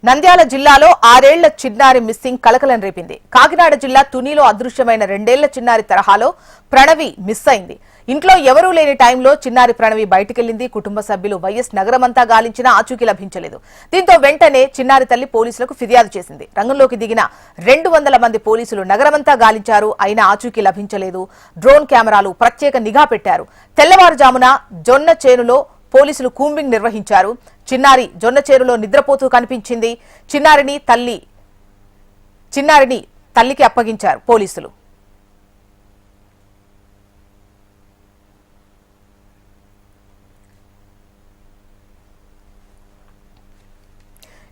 నంద్యాల జిల్లాలో 6 ఏళ్ల చిన్నారి మిస్సింగ్ కలకలం రేపింది. కాకినాడ జిల్లా తునిలో అదృశ్యమైన 2 ఏళ్ల చిన్నారి తరహాలో ప్రణవి మిస్ అయింది. ఇంట్లో ఎవరూ లేని టైంలో చిన్నారి ప్రణవి బయటికెళ్లింది. కుటుంబ సభ్యులు వైఎస్ నగరమంతా గాలించినా ఆచూకీ లభించలేదు. దీంతో వెంటనే చిన్నారి తల్లి పోలీసులకు ఫిర్యాదు చేసింది. రంగంలోకి దిగిన 200 మంది పోలీసులు నగరమంతా గాలించారు. అయినా ఆచూకీ లభించలేదు. డ్రోన్ కెమెరాలు ప్రత్యేక నిఘా పెట్టారు. తెల్లవారుజామున జొన్న చేనులో పోలీసులు కూంబింగ్ నిర్వహించారు. చిన్నారి జొన్న చేరులో నిద్రపోతూ కనిపించింది. చిన్నారిని తల్లికి అప్పగించారు పోలీసులు.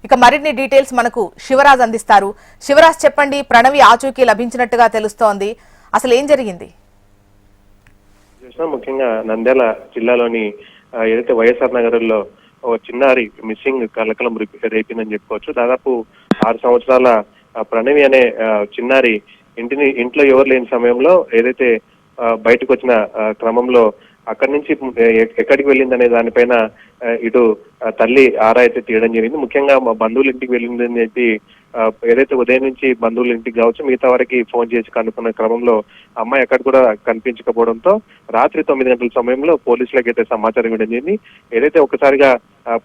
ఇక మరిన్ని డీటెయిల్స్ మనకు శివరాజ్ అందిస్తారు. శివరాజ్ చెప్పండి, ప్రణవి ఆచూకీ లభించినట్టుగా తెలుస్తోంది, అసలు ఏం జరిగింది? ముఖ్యంగా నంద్యాల జిల్లాలోని ఏదైతే వైఎస్ఆర్ నగర్ లో చిన్నారి మిస్సింగ్ కలకలం రేపిందని చెప్పుకోవచ్చు. దాదాపు 6 సంవత్సరాల ప్రణవి అనే చిన్నారి ఇంట్లో ఎవరు లేని సమయంలో ఏదైతే బయటకు వచ్చిన క్రమంలో అక్కడి నుంచి ఎక్కడికి వెళ్ళిందనే దానిపైన ఇటు తల్లి ఆరా అయితే తీయడం జరిగింది. ముఖ్యంగా మా బంధువుల ఇంటికి వెళ్ళిందని చెప్పి ఏదైతే ఉదయం నుంచి బంధువుల ఇంటికి కావచ్చు మిగతా వారికి ఫోన్ చేసి కనుక్కున్న క్రమంలో అమ్మాయి ఎక్కడ కూడా కనిపించకపోవడంతో రాత్రి 9 గంటల సమయంలో పోలీసులకు అయితే సమాచారం ఇవ్వడం జరిగింది. ఏదైతే ఒక్కసారిగా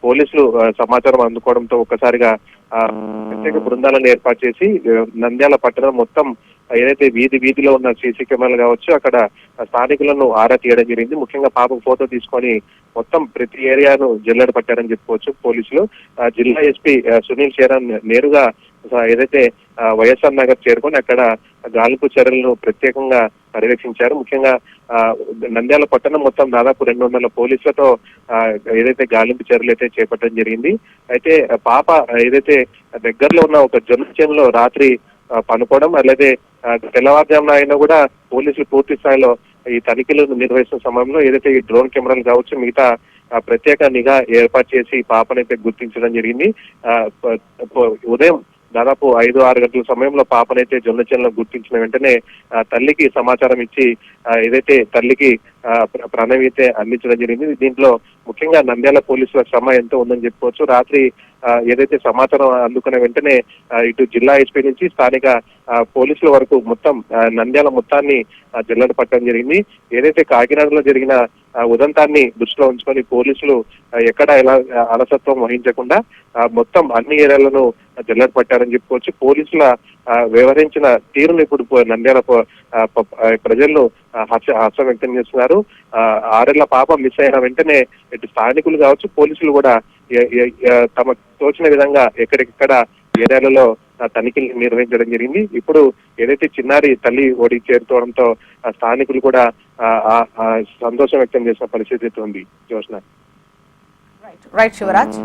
పోలీసులు సమాచారం అందుకోవడంతో ఒక్కసారిగా ప్రత్యేక బృందాలను ఏర్పాటు చేసి నంద్యాల పట్టణం మొత్తం ఏదైతే వీధిలో ఉన్న సీసీ కెమెరాలు కావచ్చు అక్కడ స్థానికులను ఆరా తీయడం జరిగింది. ముఖ్యంగా పాపకు ఫోటో తీసుకొని మొత్తం ప్రతి ఏరియాను జల్లెడ పట్టారని చెప్పుకోవచ్చు పోలీసులు. జిల్లా ఎస్పీ సునీల్ షేరాన్ నేరుగా ఏదైతే వైఎస్ఆర్ నగర్ చేరుకొని అక్కడ గాలింపు చర్యలను ప్రత్యేకంగా పర్యవేక్షించారు. ముఖ్యంగా నంద్యాల పట్టణం మొత్తం దాదాపు 200 పోలీసులతో ఏదైతే గాలింపు చర్యలు అయితే చేపట్టడం జరిగింది. అయితే పాప ఏదైతే దగ్గరలో ఉన్న ఒక జొన్న చేనులో రాత్రి పనుకోవడం అలాగే తెల్లవారుజామున అయినా కూడా పోలీసులు పూర్తి స్థాయిలో ఈ తనిఖీలు నిర్వహిస్తున్న సమయంలో ఏదైతే ఈ డ్రోన్ కెమెరాలు కావచ్చు మిగతా ప్రత్యేక నిఘా ఏర్పాటు చేసి పాపనైతే గుర్తించడం జరిగింది. ఉదయం దాదాపు 5-6 గంటల సమయంలో పాపనైతే జొన్న చేనులో గుర్తించిన వెంటనే తల్లికి సమాచారం ఇచ్చి ఏదైతే తల్లికి ప్రణవి అయితే అందించడం జరిగింది. దీంట్లో ముఖ్యంగా నంద్యాల పోలీసుల శ్రమ ఎంతో ఉందని చెప్పుకోవచ్చు. రాత్రి ఏదైతే సమాచారం అందుకున్న వెంటనే ఇటు జిల్లా ఎస్పీ నుంచి స్థానిక పోలీసుల వరకు మొత్తం నంద్యాల మొత్తాన్ని జల్లెడ పట్టడం జరిగింది. ఏదైతే కాకినాడలో జరిగిన ఉదంతాన్ని దృష్టిలో ఉంచుకొని పోలీసులు ఎక్కడ ఎలా అలసత్వం వహించకుండా మొత్తం అన్ని ఏరియాలను జల్లెడ పట్టారని చెప్పుకోవచ్చు. పోలీసుల వ్యవహరించిన తీరును ఇప్పుడు నంద్యాల ప్రజలను హర్షం వ్యక్తం చేస్తున్నారు. 6 ఏళ్ల పాప మిస్ అయిన వెంటనే ఇటు స్థానికులు కావచ్చు పోలీసులు కూడా తమ తోచిన విధంగా ఎక్కడెక్కడ ఏరియాలలో తనిఖీలు నిర్వహించడం జరిగింది. ఇప్పుడు ఏదైతే చిన్నారి తల్లి ఓడికి చేరుకోవడంతో స్థానికులు కూడా సంతోషం వ్యక్తం చేసిన పరిస్థితి ఉంది. జోష్న. రైట్ శివరాజ్.